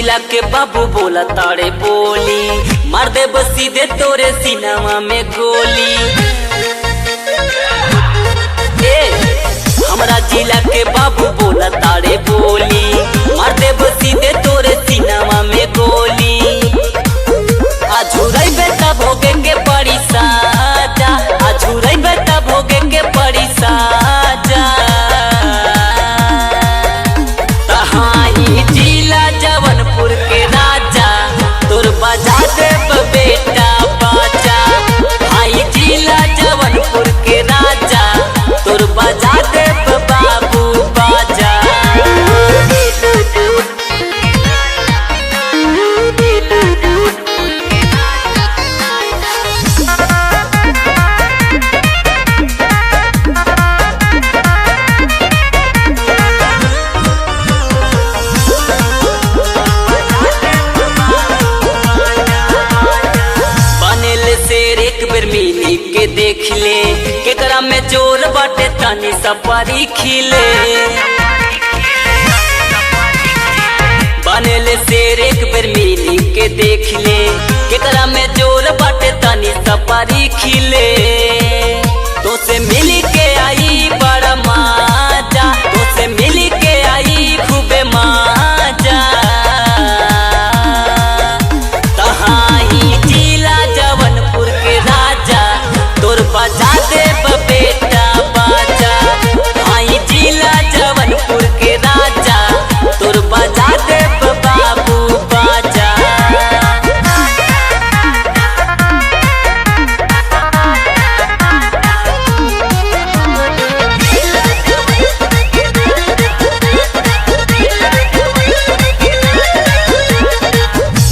जिला के बाबू बोला ताड़े बोली, मार दे बस सीधे तोरे सीनामा में गोली। हमरा जिला के बाबू बोला ताड़े बोली, मार दे बस सीधे तोरे सीनामा में गोली। आझुरई बेटा भोगे के पड़ी साजा, आझुरई बेटा भोगे के पड़ी साजा। तहाई जिला जवनपुर के राजा, तोर बजा देब बेटा बाजा। हाई जिला जवनपुर के राजा, तोर बजा देब बाबू बाजा। मिली के देख ले केकरा में जोर बाटे तनी सपारी खिले। बनेले शेर एक बेर मिली के देख ले केकरा में जोर बाटे तनी सपारी खिले। तो से मिली के आई बड़ा माजा, तो से मिली के आई खूबे माजा। तहाई जिला जवनपुर के राजा, तोर बजा देब बेटा बाजा। हाई जिला जवनपुर के राजा, तोर बजा देब बाबू बाजा।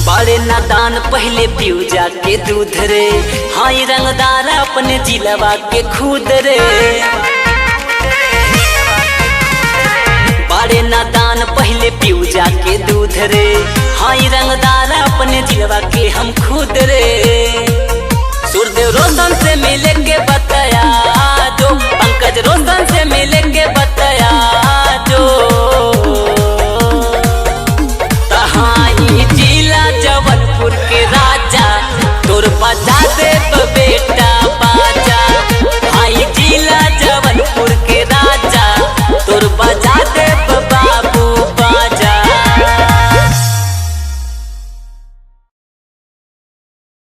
बड़े नादान पहले पीऊ जाके दूध रे, हाई रंगदार अपने जिलवा के खुद रे। बड़े नादान पहले पीऊ जाके दूध रे, हाई रंगदार अपने जिलवा के हम खुद रे। सूरदेव रोशन से मिले के